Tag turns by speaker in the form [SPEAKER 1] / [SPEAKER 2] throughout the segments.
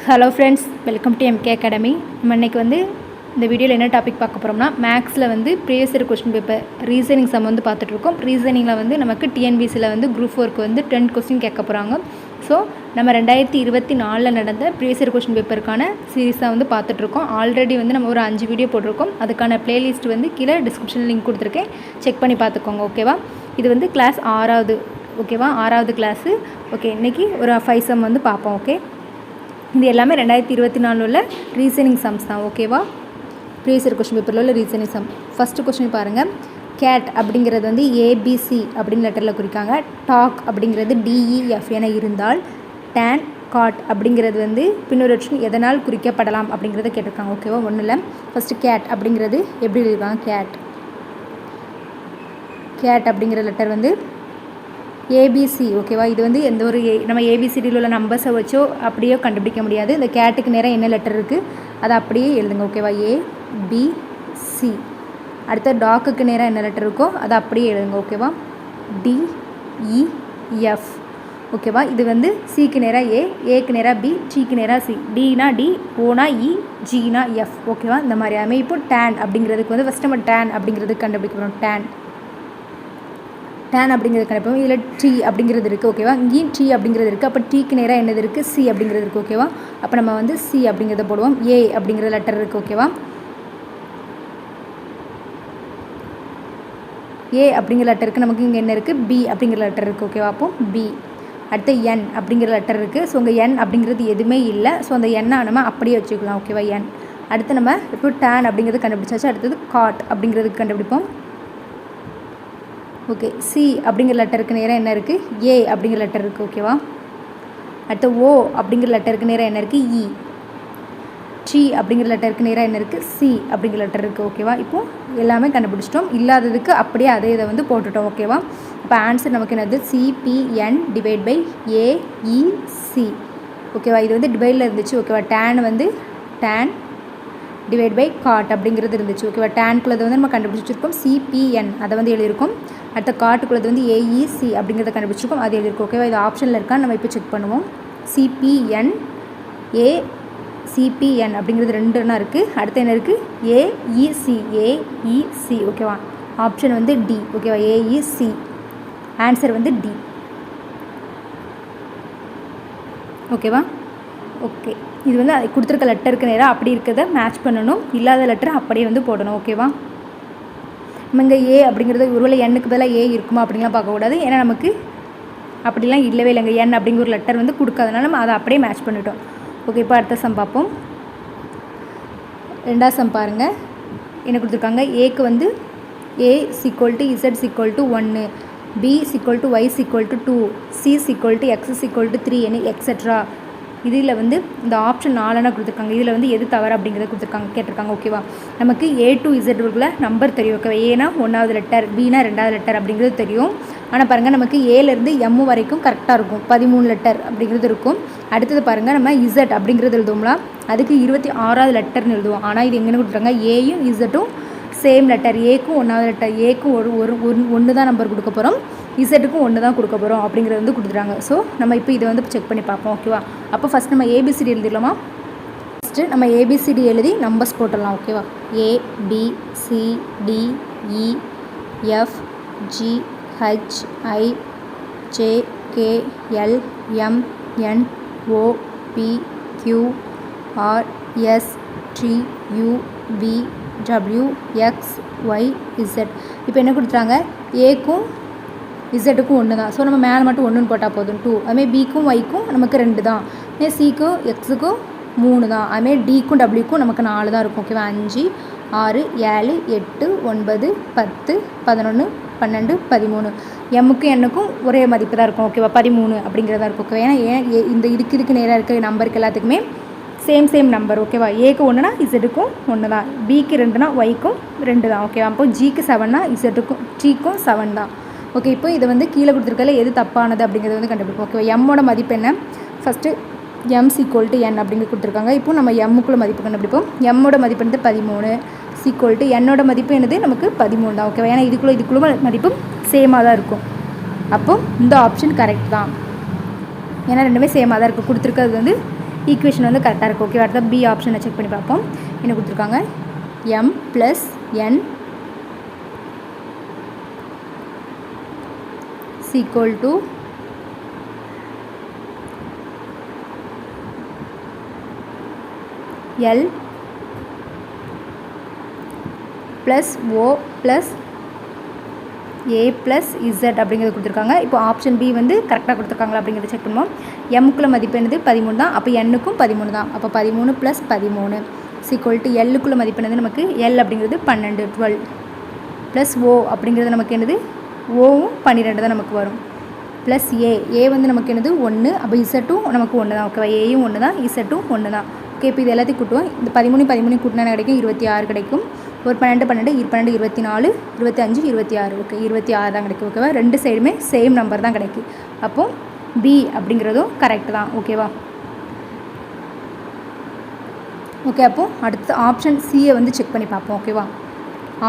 [SPEAKER 1] Hello friends, welcome to MK academy. நம்ம இன்றைக்கி இந்த வீடியோவில் என்ன டாபிக் பார்க்க போகிறோம்னா, மேக்ஸில் previous year question paper reasoning sum பார்த்துட்ருக்கோம். ரீசனிங்கில் நமக்கு டிஎன்பிசியில் குரூப் 4க்கு 10 கொஸ்டின் கேட்க போகிறாங்க. ஸோ நம்ம 2024 நடந்த ப்ரீவியஸ் இயர் கொஸ்டின் பேப்பருக்கான சீரீஸாக பார்த்துட்ருக்கோம். ஆல்ரெடி நம்ம ஒரு 5 வீடியோ போட்டிருக்கோம். அதுக்கான பிளேலிஸ்ட் கீழே டிஸ்கிரிப்ஷனில் லிங்க் கொடுத்துருக்கேன், செக் பண்ணி பார்த்துக்கோங்க. ஓகேவா? இது கிளாஸ் 6வது. ஓகேவா? 6வது கிளாஸு. ஓகே, இன்றைக்கி ஒரு 5 சம் பார்ப்போம். ஓகே, இது எல்லாமே 2024 உள்ள ரீசனிங் சம்ஸ் தான். ஓகேவா? ப்ரீவியஸ் இயர் கொஸ்டின் பேப்பரில் உள்ள ரீசனிங் சம். ஃபஸ்ட்டு கொஸ்டின் பாருங்கள். கேட் அப்படிங்கிறது ஏபிசி அப்படின்னு லெட்டரில் குறிக்காங்க. டாக் அப்படிங்கிறது டிஇஎஃப் என இருந்தால் டேன் காட் அப்படிங்கிறது பின்னொரு எதனால் குறிக்கப்படலாம் அப்படிங்கிறத கேட்டிருக்காங்க. ஓகேவா? ஒன்றும் இல்லை. ஃபஸ்ட்டு கேட் அப்படிங்கிறது எப்படி இருக்காங்க? கேட் அப்படிங்கிற லெட்டர் ஏபிசி. ஓகேவா? இது எந்த ஒரு நம்ம ஏபிசிடியில் உள்ள நம்பர்ஸை வச்சோ அப்படியோ கண்டுபிடிக்க முடியாது. இந்த கேட்டுக்கு நேராக என்ன லெட்டர் இருக்குது அதை அப்படியே எழுதுங்க. ஓகேவா? ஏபிசி. அடுத்த டாக்குக்கு நேராக என்ன லெட்டர் இருக்கோ அதை அப்படியே எழுதுங்க. ஓகேவா? டிஇஎஃப். ஓகேவா? இது சிக்கு நேராக ஏக்கு நேராக பி, டிக்கு நேராக சி, டினா டி, ஓனா இ, ஜினா எஃப். ஓகேவா? இந்த மாதிரி அதுமாதிரி இப்போ டேன் அப்படிங்கிறதுக்கு ஃபஸ்ட் நம்ம டேன் அப்படிங்கிறதுக்கு கண்டுபிடிக்க போகிறோம். டேன் அப்படிங்கிறது கண்டுபிடிப்போம். இதில் டி அப்படிங்கிறது இருக்குது. ஓகேவா? இங்கேயும் டி அப்படிங்கிறது இருக்குது. அப்போ டீக்கு நேராக என்னது இருக்குது? சி அப்படிங்கிறது இருக்குது. ஓகேவா? அப்போ நம்ம சி அப்படிங்கிறத போடுவோம். ஏ அப்படிங்கிற லெட்டர் இருக்குது. ஓகேவா? ஏ அப்படிங்கிற லெட்டருக்கு நமக்கு இங்கே என்ன இருக்குது? பி அப்படிங்கிற லெட்டர் இருக்குது. ஓகேவா? அப்போ பி. அடுத்து என் அப்படிங்கிற லெட்டர் இருக்குது. ஸோ இங்கே என் அப்படிங்கிறது எதுவுமே இல்லை. ஸோ அந்த எண்ணை நம்ம அப்படியே வச்சுக்கலாம். ஓகேவா? என். அடுத்து நம்ம இப்போ டேன் அப்படிங்கிறது கண்டுபிடிச்சாச்சு. அடுத்தது காட் அப்படிங்கிறதுக்கு கண்டுபிடிப்போம். ஓகே, சி அப்படிங்கிற லெட்டருக்கு நேராக என்ன இருக்குது? ஏ அப்படிங்கிற லெட்டர் இருக்குது. ஓகேவா? அடுத்து ஓ அப்படிங்கிற லெட்டருக்கு நேராக என்ன இருக்குது? இ. டி அப்படிங்கிற லெட்டருக்கு நேராக என்ன இருக்குது? சி அப்படிங்கிற லெட்டர் இருக்குது. ஓகேவா? இப்போது எல்லாமே கண்டுபிடிச்சிட்டோம். இல்லாததுக்கு அப்படியே அதே இதை போட்டுட்டோம். ஓகேவா? இப்போ ஆன்சர் நமக்கு என்னது? CBN divide by AEC. ஓகேவா? இது டிவைடில் இருந்துச்சு. ஓகேவா? டேன் டிவைட் பை காட் அப்படிங்கிறது இருந்துச்சு. ஓகேவா? டேன்குள்ளது நம்ம கண்டுபிடிச்சிருக்கோம். சிபிஎன் அதை எழுதியிருக்கோம். அடுத்த காட்டுக்குள்ளது ஏஇசி அப்படிங்கிறத கண்டுபிடிச்சிருக்கோம், அது எழுதியிருக்கோம். ஓகேவா? இது ஆப்ஷனில் இருக்கான்னு நம்ம இப்போ செக் பண்ணுவோம். சிபிஎன் சிபிஎன் அப்படிங்கிறது 2 இருக்குது. அடுத்து என்ன இருக்குது? ஏஇசி. ஓகேவா? Option D. ஓகேவா? ஏஇசி. Answer D. ஓகேவா? ஓகே, இது அது கொடுத்துருக்க லெட்டருக்கு நேராக அப்படி இருக்கிறத மேட்ச் பண்ணணும். இல்லாத லெட்டர் அப்படியே போடணும். ஓகேவா? நம்ம இங்கே ஏ அப்படிங்கிறது ஒருவேளை எண்ணுக்கு பதிலாக ஏ இருக்குமா அப்படின்லாம் பார்க்கக்கூடாது. ஏன்னா நமக்கு அப்படிலாம் இல்லவே இல்லைங்க. என் அப்படிங்கிற ஒரு லெட்டர் கொடுக்காதனால நம்ம அதை அப்படியே மேட்ச் பண்ணிட்டோம். ஓகே, இப்போ அடுத்த சம் பார்ப்போம். 2வது சம் பாருங்கள். என்ன கொடுத்துருக்காங்க? ஏக்கு A = Z = 1, B = y = 2, C = x = 3 என எக்ஸெட்ரா. இதில் இந்த ஆப்ஷன் 4 கொடுத்துருக்காங்க. இதில் எது தவறு அப்படிங்கிறத கேட்டிருக்காங்க. ஓகேவா? நமக்கு ஏ டு இசட் உள்ள நம்பர் தெரியும். ஓகேவா? ஏனா 1வது லெட்டர், பினா 2வது லெட்டர் அப்படிங்கிறது தெரியும். ஆனால் பாருங்கள், நமக்கு ஏலேருந்து எம் வரைக்கும் கரெக்டாக இருக்கும். 13 லெட்டர் அப்படிங்கிறது இருக்கும். அடுத்தது பாருங்கள், நம்ம இசட் அப்படிங்கிறது எழுதுவோம்ல, அதுக்கு 26வது லெட்டர்னு எழுதுவோம். ஆனால் இது எங்கன்னு கொடுத்துருக்காங்க? ஏயும் இசட்டும் சேம் லெட்டர். ஏக்கும் 1வது லெட்டர், ஏக்கும் ஒன்று தான் நம்பர் கொடுக்க போகிறோம், இசட்டுக்கும் 1 தான் கொடுக்க போகிறோம் அப்படிங்கிறது கொடுத்துட்டாங்க. ஸோ நம்ம இப்போ இதை செக் பண்ணி பார்ப்போம். ஓகேவா? அப்போ ஃபஸ்ட் நம்ம ஏபிசிடி எழுதிடலாமா? ஃபஸ்ட்டு நம்ம ஏபிசிடி எழுதி நம்பர்ஸ் போட்டுடலாம். ஓகேவா? ABCDEFGHIJKLMNOPQRSTUVWXYZ. இப்போ என்ன கொடுத்துட்டாங்க? ஏக்கும் இசட்டுக்கும் 1 தான். ஸோ நம்ம மேலே மட்டும் 1ன்னு போட்டால் போதும். 2. அதுமாதிரி பிக்கும் ஒய்க்கும் நமக்கு 2 தான். சிக்கும் எக்ஸுக்கும் 3 தான். அதுமாதிரி டிக்கும் டபிள்யூக்கும் நமக்கு 4 தான் இருக்கும். ஓகேவா? 5 6 7 8 9 10 11 12 13. எம்முக்கும் என்னுக்கும் ஒரே மதிப்பு தான் இருக்கும். ஓகேவா? 13 அப்படிங்கிறதா இருக்கும். ஓகேவா? ஏன்னா இந்த இதுக்கு நேராக இருக்க நம்பருக்கு எல்லாத்துக்குமே சேம் நம்பர். ஓகேவா? ஏக்கு 1னா இசட்டுக்கும் 1 தான், பிக்கு 2னா ஒய்க்கும் 2 தான். ஓகேவா? அப்போ ஜிக்கு 7னா இசட்டுக்கும் டிக்கும் 7 தான். ஓகே, இப்போ இதை கீழே கொடுத்துருக்கல எது தப்பானது அப்படிங்கிறது கண்டுபிடிப்போம். ஓகேவா? எம்மோட மதிப்பு என்ன? ஃபஸ்ட்டு எம் = n அப்படிங்கிறது கொடுத்துருக்காங்க. இப்போ நம்ம எம்முக்குள்ள மதிப்பு கண்டுபிடிப்போம். எம்மோட மதிப்பு 13, = என்னோட மதிப்பு என்னது? நமக்கு 13 தான். ஓகேவா? ஏன்னா இதுக்குள்ள மதிப்பு சேமாக தான் இருக்கும். அப்போது இந்த ஆப்ஷன் கரெக்ட் தான். ஏன்னா ரெண்டுமே சேமாக தான் இருக்குது. கொடுத்துருக்கிறது ஈக்குவேஷன் வந்து கரெக்டாக இருக்குது. ஓகே, அடுத்த பி ஆப்ஷனை செக் பண்ணி பார்ப்போம். என்ன கொடுத்துருக்காங்க, m + n = L + O + A + Z அப்படிங்கிறது கொடுத்துருக்காங்க. இப்போ ஆப்ஷன் பி வந்து கரெக்டாக கொடுத்துருக்காங்களா அப்படிங்கிறத செக் பண்ணுவோம். எம்க்குள்ள மதிப்பு என்னது 13 தான். அப்போ எண்ணுக்கும் 13 தான். அப்போ 13 + 13 = எல்லுக்குள்ள மதிப்பு என்னது நமக்கு எல் அப்படிங்கிறது 12 + O அப்படிங்கிறது நமக்கு என்னது ஓவும் 12 தான் நமக்கு வரும். ப்ளஸ் ஏ வந்து நமக்கு என்னது 1. அப்போ இசட்டும் நமக்கு 1 தான். ஓகேவா, ஏயும் 1 தான், இசட்டும் 1 தான். ஓகே, இப்போ இது எல்லாத்தையும் கூட்டுவோம். இந்த 13 கூட்டினா கிடைக்கும் 26 கிடைக்கும். ஒரு 12 24 25 26. ஓகே, 26 தான் கிடைக்கும். ஓகேவா, ரெண்டு சைடுமே சேம் நம்பர் தான் கிடைக்கும். அப்போது பி அப்படிங்கிறதும் கரெக்ட் தான். ஓகேவா, ஓகே. அப்போது அடுத்து ஆப்ஷன் சியை வந்து செக் பண்ணி பார்ப்போம். ஓகேவா,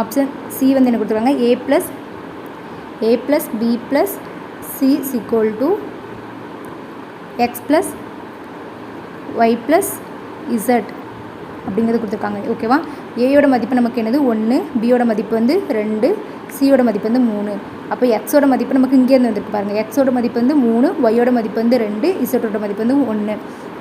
[SPEAKER 1] ஆப்ஷன் சி வந்து என்ன கொடுத்துருக்காங்க, a + b + c = x + y + z அப்படிங்கிறது கொடுத்துருக்காங்க. ஓகேவா, ஏயோட மதிப்பு நமக்கு என்னது 1, பியோட மதிப்பு வந்து 2, சியோட மதிப்பு வந்து 3. அப்போ எக்ஸோட மதிப்பு நமக்கு இங்கேருந்து வந்துருக்கு பாருங்கள். எக்ஸோட மதிப்பு வந்து 3, ஒய்யோட மதிப்பு வந்து 2, இசட்டோட மதிப்பு வந்து 1.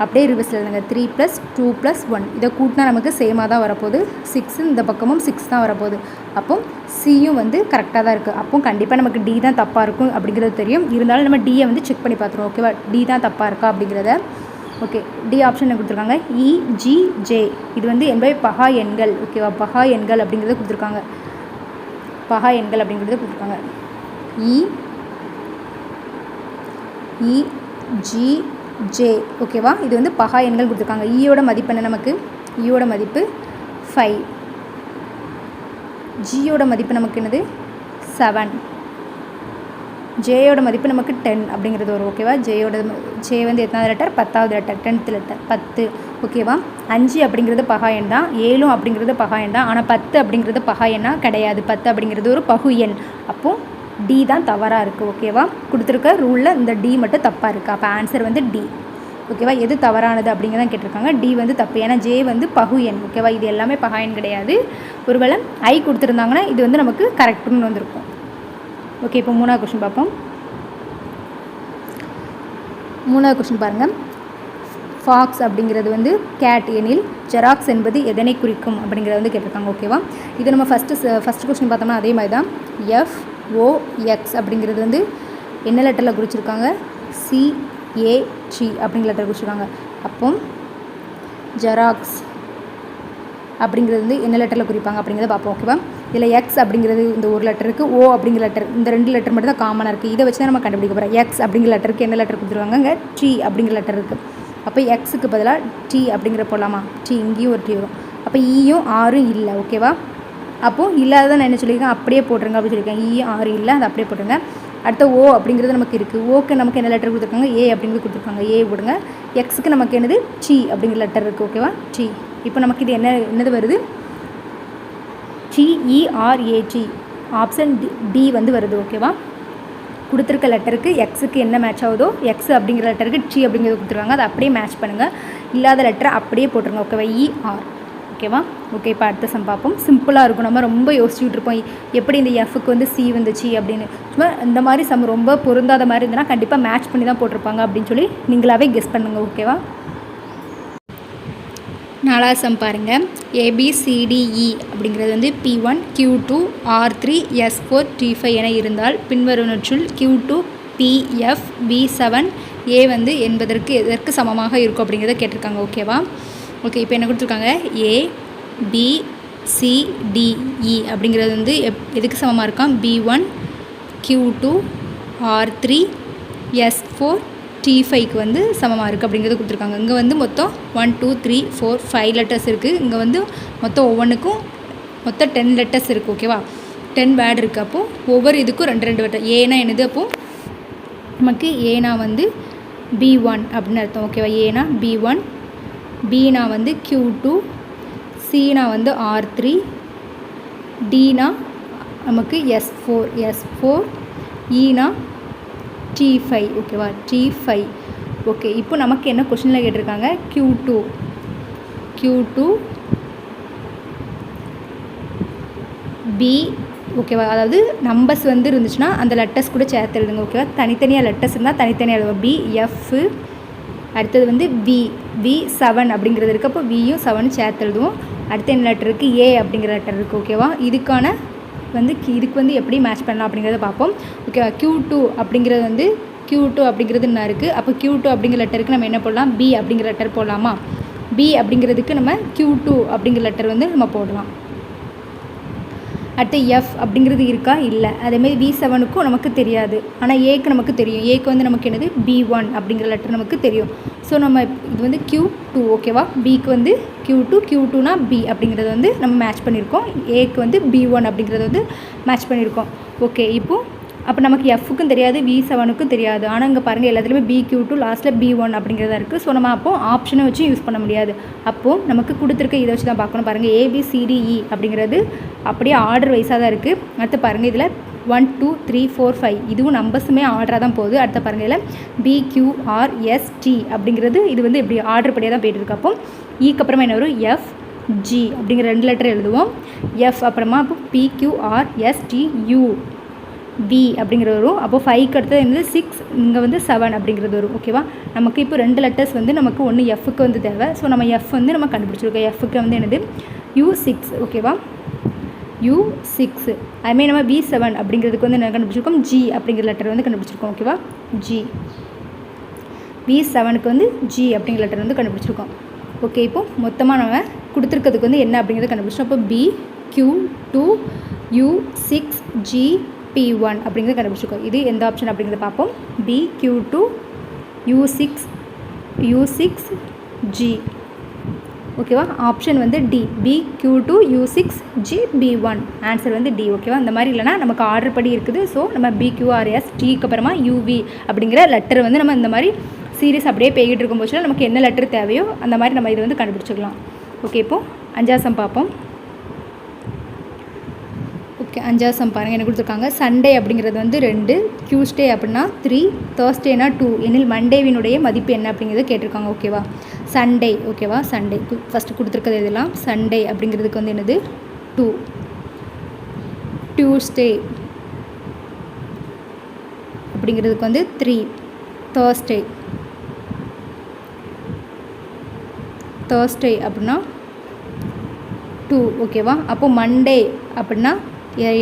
[SPEAKER 1] அப்படியே ரிவர்ஸில் எழுதுங்க. 3 + 2 + 1 இதை கூட்டினா நமக்கு சேமாக தான் வரப்போகுது. 6 இந்த பக்கமும் 6 தான் வரப்போகுது. அப்போ சியும் வந்து கரெக்டாக தான் இருக்குது. அப்போ கண்டிப்பாக நமக்கு டி தான் தப்பாக இருக்கும் அப்படிங்கிறது தெரியும். இருந்தாலும் நம்ம டியை வந்து செக் பண்ணி பார்த்துருவோம். ஓகேவா, டி தான் தப்பாக இருக்கா அப்படிங்கிறத. ஓகே, டி ஆப்ஷன் கொடுத்துருக்காங்க, இஜிஜே இது வந்து என்பவை பகா எண்கள். ஓகேவா, பகா எண்கள் அப்படிங்கிறத கொடுத்துருக்காங்க. பகா எண்கள் அப்படிங்கிறத கொடுத்துருக்காங்க. இஜிஜே ஓகேவா, இது வந்து பகா எண்கள் கொடுத்துருக்காங்க. ஈயோட மதிப்பு என்ன நமக்கு, ஈயோட மதிப்பு 5, ஜியோட மதிப்பு நமக்கு என்னது 7, ஜேயோட மதிப்பு நமக்கு 10 அப்படிங்கிறது வரும். ஓகேவா, ஜே வந்து எத்தனாவது லெட்டர், 10வது லெட்டர், 10th லெட்டர் 10. ஓகேவா, 5 அப்படிங்கிறது பகா எண் தான், 7 அப்படிங்கிறது பகா எண் தான். ஆனால் 10 அப்படிங்கிறது பகா எண்ணா கிடையாது. 10 அப்படிங்கிறது ஒரு பகு எண். அப்போது டி தான் தவறாக இருக்குது. ஓகேவா, கொடுத்துருக்க ரூலில் இந்த டி மட்டும் தப்பாக இருக்குது. அப்போ ஆன்சர் வந்து டி. ஓகேவா, எது தவறானது அப்படிங்கிறதான் கேட்டிருக்காங்க. டி வந்து தப்பு, ஏன்னா ஜே வந்து பகு எண். ஓகேவா, இது எல்லாமே பகா எண் கிடையாது. ஒருவேளை ஐ கொடுத்துருந்தாங்கன்னா இது வந்து நமக்கு கரெக்டுன்னு வந்திருக்கும். ஓகே, இப்போ 3வது கொஸ்டின் பார்ப்போம். 3வது கொஸ்டின் பாருங்கள். ஃபாக்ஸ் அப்படிங்கிறது வந்து கேட் எனில் ஜெராக்ஸ் என்பது எதனை குறிக்கும் அப்படிங்கிறத வந்து கேட்டிருக்காங்க. ஓகேவா, இது நம்ம ஃபஸ்ட்டு கொஸ்டின் பார்த்தோம்னா அதே மாதிரி தான். FOX அப்படிங்கிறது வந்து என்ன லெட்டரில் குறிச்சிருக்காங்க, CAG அப்படிங்கிற லெட்டர் குறிச்சிருக்காங்க. அப்போ ஜெராக்ஸ் அப்படிங்கிறது வந்து என்ன லெட்டரில் குறிப்பாங்க அப்படிங்கிறத பார்ப்போம். ஓகேவா, இதில் எக்ஸ் அப்படிங்கிறது இந்த ஒரு லெட்டருக்கு, ஓ அப்படிங்கிற லெட்டர் இந்த 2 லெட்டர் மட்டும் தான் காமனாக இருக்குது. இதை வச்சு தான் நம்ம கண்டுபிடிக்க போகிறோம். எக்ஸ் அப்படிங்கிற லெட்டருக்கு என்ன லெட்டர் கொடுத்துருவாங்க, டி அப்படிங்கிற லெட்டர் இருக்குது. அப்போ எக்ஸுக்கு பதிலாக டி அப்படிங்கிற போடலாமா, டி இங்கேயும் ஒரு டி வரும். அப்போ ஈயும் ஆரும் இல்லை. ஓகேவா, அப்போது இல்லாததான் நான் என்ன சொல்லியிருக்கேன், அப்படியே போட்டுருங்க அப்படின்னு சொல்லியிருக்கேன். ஈயும் ஆரும் இல்லை, அதை அப்படியே போட்டுருங்க. அடுத்த ஓ அப்படிங்கிறது நமக்கு இருக்குது. ஓக்கு நமக்கு என்ன லெட்டர் கொடுத்துருக்காங்க, ஏ அப்படிங்கிறது கொடுத்துருக்காங்க, ஏ போடுங்க. எக்ஸுக்கு நமக்கு என்னது டி அப்படிங்கிற லெட்டர் இருக்குது. ஓகேவா, டி. இப்போ நமக்கு இது என்னது வருது, TERAT ஆப்ஷன் டி வந்து வருது. ஓகேவா, கொடுத்துருக்க லெட்டருக்கு எக்ஸுக்கு என்ன மேட்ச் ஆகுதோ, எக்ஸ் அப்படிங்கிற லெட்டருக்கு டி அப்படிங்கிறது கொடுத்துருவாங்க, அதை அப்படியே மேட்ச் பண்ணுங்கள். இல்லாத லெட்டரை அப்படியே போட்டுருங்க. ஓகேவா, ER. ஓகேவா, ஓகே. இப்போ அடுத்த சம் பார்ப்போம். சிம்பிளாக இருக்கும். நம்ம ரொம்ப யோசிச்சுட்டு இருப்போம் எப்படி இந்த எஃப்க்கு வந்து சி வந்துச்சு அப்படின்னு. சும்மா இந்த மாதிரி சம் ரொம்ப பொருந்தாத மாதிரி இருந்ததுன்னா கண்டிப்பாக மேட்ச் பண்ணி தான் போட்டிருப்பாங்க அப்படின்னு சொல்லி நீங்களாவே கெஸ் பண்ணுங்கள். ஓகேவா, 4வது சம் பாருங்கள். ABCDE அப்படிங்கிறது வந்து P1 Q2 R3 S4 T5 என இருந்தால் பின்வருவனற்றுள் Q2 PF B7 A வந்து என்பதற்கு எதற்கு சமமாக இருக்கும் அப்படிங்கிறத கேட்டிருக்காங்க. ஓகேவா, ஓகே. இப்போ என்ன கொடுத்துருக்காங்க, ABCDE அப்படிங்கிறது வந்து எதுக்கு சமமாக இருக்கான், B1 Q2 R3 S4 T5க்கு வந்து சமமாக இருக்குது அப்படிங்கிறது கொடுத்துருக்காங்க. இங்கே வந்து மொத்தம் 1 2 3 4 5 லெட்டர்ஸ் இருக்குது. இங்கே வந்து மொத்தம் ஒவ்வொன்றுக்கும் மொத்தம் 10 லெட்டர்ஸ் இருக்குது. ஓகேவா, 10 வேர்டு இருக்குது. அப்போது ஒவ்வொரு இதுக்கும் 2 லெட்டர். ஏனா என்னது, அப்போது நமக்கு ஏனா வந்து B1 அப்படின்னு அர்த்தம். ஓகேவா, ஏனா B1, பீனா வந்து Q2, சீனா வந்து R3, டீனா நமக்கு S4, ஈனா T5. ஓகேவா, T5. ஓகே, இப்போ நமக்கு என்ன கொஷினில் கேட்டிருக்காங்க, Q2 B ஓகேவா. அதாவது நம்பர்ஸ் வந்து இருந்துச்சுன்னா அந்த லெட்டர்ஸ் கூட சேர்த்து எழுதுங்க ஓகேவா. தனித்தனியாக லெட்டர்ஸ் இருந்தால் தனித்தனியாக எழுதுவோம். B F, அடுத்தது வந்து V 7 அப்படிங்கிறது இருக்குது. அப்போ Vயும் 7 சேர்த்து எழுதுவோம். அடுத்து என்ன லெட்டர் இருக்குது, A அப்படிங்கிற லெட்டர் இருக்குது ஓகேவா. இதுக்கு வந்து எப்படி மேட்ச் பண்ணலாம் அப்படிங்கிறத பார்ப்போம் ஓகேவா. Q2 அப்படிங்கிறது என்ன இருக்குது. அப்போ Q2 அப்படிங்கிற லெட்டருக்கு நம்ம என்ன போடலாம், B அப்படிங்கிற லெட்டர் போடலாமா. B அப்படிங்கிறதுக்கு நம்ம Q2 அப்படிங்கிற லெட்டர் வந்து நம்ம போடலாம். அடுத்து F அப்படிங்கிறது இருக்கா, இல்லை. அதேமாதிரி V7க்கும் நமக்கு தெரியாது, ஆனால் ஏக்கு நமக்கு தெரியும். ஏக்கு வந்து நமக்கு என்னது B1 அப்படிங்கிற லெட்டர் நமக்கு தெரியும். ஸோ நம்ம இது வந்து Q2 ஓகேவா. பிக்கு வந்து Q2னா B அப்படிங்கிறது வந்து நம்ம மேட்ச் பண்ணியிருக்கோம். ஏக்கு வந்து B1 அப்படிங்கிறது வந்து மேட்ச் பண்ணியிருக்கோம். ஓகே, அப்போ நமக்கு Fக்கும் தெரியாது, V7க்கும் தெரியாது. ஆனால் இங்கே பாருங்கள் எல்லாத்துலேயுமே BQ2 லாஸ்ட்டில் B1 அப்படிங்கிறதா இருக்குது. ஸோ நம்ம அப்போது ஆப்ஷனை வச்சு யூஸ் பண்ண முடியாது. அப்போது நமக்கு கொடுத்துருக்க இதை வச்சு தான் பார்க்கணும். பாருங்கள் ABCDE அப்படிங்கிறது அப்படியே ஆர்டர் வைஸாக தான் இருக்குது. அடுத்து பாருங்கள் இதில் 1 2 3 4 5 இதுவும் நம்பர்ஸுமே ஆர்டராக தான் போகுது. அடுத்த பாருங்கள் இதில் BQRST அப்படிங்கிறது இது வந்து எப்படி ஆர்டர் படியாக தான் போய்ட்டுருக்கு. அப்போ ஈக்கு அப்புறமா என்ன வரும், FG அப்படிங்கிற 2 லெட்டர் எழுதுவோம். F அப்புறமா அப்போ PQRSTU B அப்படிங்கிற வரும். அப்போ 5க்கு அடுத்தது என்னது 6, இங்கே வந்து 7 அப்படிங்கிறது வரும் ஓகேவா. நமக்கு இப்போ 2 லெட்டர்ஸ் வந்து நமக்கு ஒன்று Fக்கு வந்து தேவை. ஸோ நம்ம F வந்து நம்ம கண்டுபிடிச்சிருக்கோம். Fக்கு வந்து என்னது U6 ஓகேவா. U6 அதுமாதிரி நம்ம V7 அப்படிங்கிறதுக்கு வந்து என்ன கண்டுபிடிச்சிருக்கோம், G அப்படிங்கிற லெட்டர் வந்து கண்டுபிடிச்சிருக்கோம் ஓகேவா. G V7க்கு வந்து G அப்படிங்கிற லெட்டர் வந்து கண்டுபிடிச்சிருக்கோம். ஓகே, இப்போது மொத்தமாக நம்ம கொடுத்துருக்கிறதுக்கு வந்து என்ன அப்படிங்கிறத கண்டுபிடிச்சோம். அப்போ BQ2 U6 G P1 அப்படிங்கிறத கண்டுபிடிச்சிருக்கோம். இது எந்த ஆப்ஷன் அப்படிங்கிறத பார்ப்போம். BQ2 U6 G ஓகேவா. ஆப்ஷன் வந்து D BQ2 U6 G B1 answer வந்து D ஓகேவா. இந்த மாதிரி இல்லைனா நமக்கு ஆர்டர் படி இருக்குது. ஸோ நம்ம BQRS Tக்கு அப்புறமா UV அப்படிங்கிற லெட்டர் வந்து நம்ம இந்த மாதிரி சீரியஸ் அப்படியே போய்கிட்டு இருக்கும் போச்சுன்னா நமக்கு என்ன லெட்டர் தேவையோ அந்த மாதிரி நம்ம இதை வந்து கண்டுபிடிச்சிக்கலாம். ஓகே, இப்போது 5வது சம் பார்ப்போம். ஓகே, 5வது சம் பாருங்கள் என்ன கொடுத்துருக்காங்க. சண்டே அப்படிங்கிறது வந்து 2, டியூஸ்டே அப்படின்னா 3, தேர்ஸ்டேனா 2 எனில் மண்டேவினுடைய மதிப்பு என்ன அப்படிங்கிறத கேட்டிருக்காங்க ஓகேவா. சண்டே ஓகேவா. சண்டே ஃபஸ்ட்டு கொடுத்துருக்கிறது இதெல்லாம். சண்டே அப்படிங்கிறதுக்கு வந்து என்னது 2, டியூஸ்டே அப்படிங்கிறதுக்கு வந்து 3, தேர்ஸ்டே அப்படின்னா 2 ஓகேவா. அப்போது மண்டே அப்படின்னா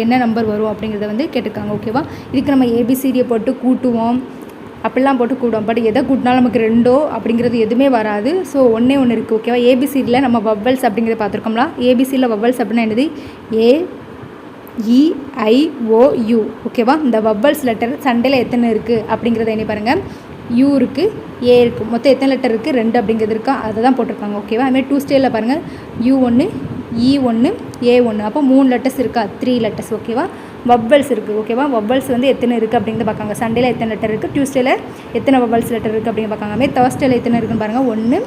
[SPEAKER 1] என்ன நம்பர் வரும் அப்படிங்கிறத வந்து கேட்டிருக்காங்க ஓகேவா. இதுக்கு நம்ம ABCDயை போட்டு கூட்டுவோம், அப்படிலாம் போட்டு கூடுவோம். பட் எதை கூட்டினாலும் நமக்கு 2 அப்படிங்கிறது எதுவுமே வராது. ஸோ ஒன்றே ஒன்று இருக்குது ஓகேவா. ABCடியில் நம்ம வவ்வல்ஸ் அப்படிங்கிறத பார்த்துருக்கோம்ல. ABCடியில் வவ்வல்ஸ் அப்படின்னா என்னது AEIOU ஓகேவா. இந்த வவ்வல்ஸ் லெட்டர் சண்டேல எத்தனை இருக்குது அப்படிங்கிறத என்ன பாருங்கள். U இருக்குது, A இருக்குது, மொத்தம் எத்தனை லெட்டர் இருக்குது 2 அப்படிங்கிறது இருக்கா, அதை தான் போட்டிருக்காங்க ஓகேவா. அதுமாதிரி டியூஸ்டேயில் பாருங்கள் U1 E1 A1 அப்போ 3 லெட்டர்ஸ் இருக்கா, 3 லெட்டர்ஸ் ஓகேவா. வவ்வல்ஸ் இருக்குது ஓகேவா. வவ்வல்ஸ் வந்து எத்தனை இருக்குது அப்படிங்கிறத பார்க்காங்க. சண்டேல எத்தனை லெட்டர் இருக்குது, டியூஸ்டேல எத்தனை வவ்வல்ஸ் லெட்டர் இருக்குது அப்படிங்க பார்க்காங்க. அதுமாதிரி தேர்ஸ்டேல எத்தனை இருக்குன்னு பாருங்கள். 1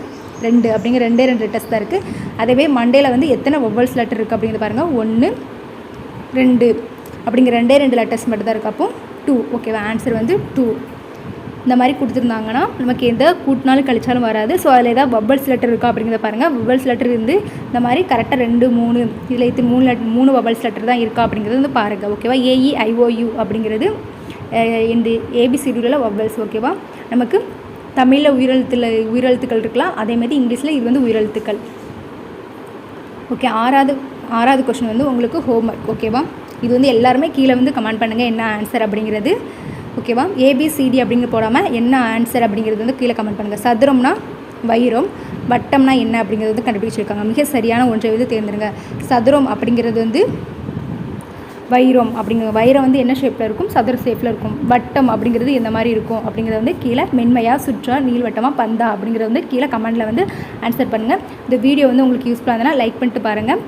[SPEAKER 1] 2 அப்படிங்கிற 2 லெட்டர்ஸ் தான் இருக்குது. அதேவே மண்டேல வந்து எத்தனை வவ்வல்ஸ் லெட்டர் இருக்குது அப்படிங்கிறத பாருங்கள். 1 2 அப்படிங்கிற 2 லெட்டர்ஸ் மட்டும் தான் இருக்குது. அப்போ 2 ஓகேவா. ஆன்சர் வந்து 2. இந்த மாதிரி கொடுத்துருந்தாங்கன்னா நமக்கு எந்த கூட்டினாலும் கழிச்சாலும் வராது. ஸோ அதில் ஏதாவது வவ்வல்ஸ் லெட்டர் இருக்கா அப்படிங்கிறத பாருங்கள். வவ்வல்ஸ் லெட்டர் இருந்து இந்த மாதிரி கரெக்டாக 2 3 இதில் 3 வவ்வல்ஸ் லெட்டர் தான் இருக்கா அப்படிங்கிறது வந்து பாருங்கள் ஓகேவா. AEIOU அப்படிங்கிறது இந்த ABCடியில் வவ்வல்ஸ் ஓகேவா. நமக்கு தமிழில் உயிரெழுத்துக்கள் இருக்கலாம், அதேமாதிரி இங்கிலீஷில் இது வந்து உயிரெழுத்துக்கள் ஓகே. ஆறாவது கொஸ்டின் வந்து உங்களுக்கு ஹோம்ஒர்க் ஓகேவா. இது வந்து எல்லாருமே கீழே வந்து கமெண்ட் பண்ணுங்கள் என்ன ஆன்சர் அப்படிங்கிறது ஓகேவா. ABCD அப்படிங்கிற போடாமல் என்ன ஆன்சர் அப்படிங்கிறது வந்து கீழே கமெண்ட் பண்ணுங்கள். சதுரம்னா வைரம், வட்டம்னா என்ன அப்படிங்கிறது வந்து கண்டுபிடிச்சிருக்காங்க. மிக சரியான ஒன்றை வந்து தேர்ந்தெடுங்க. சதுரம் அப்படிங்கிறது வந்து வைரம் வைரம் வந்து என்ன ஷேப்பில் இருக்கும், சதுர ஷேப்பில் இருக்கும். வட்டம் அப்படிங்கிறது எந்த மாதிரி இருக்கும் அப்படிங்கிறத வந்து கீழே மென்மையாக சுற்றா நீள்வட்டமாக பந்தா அப்படிங்கிறத வந்து கீழே கமெண்டில் வந்து ஆன்சர் பண்ணுங்கள். இந்த வீடியோ வந்து உங்களுக்கு யூஸ்ஃபுல்லாக இருந்ததுன்னா லைக் பண்ணிட்டு பாருங்கள்.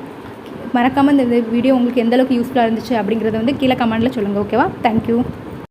[SPEAKER 1] மறக்காமல் இந்த வீடியோ உங்களுக்கு எந்தளவுக்கு யூஸ்ஃபுல்லாக இருந்துச்சு அப்படிங்கிறத வந்து கீழே கமெண்டில் சொல்லுங்கள் ஓகேவா. தேங்க்யூ.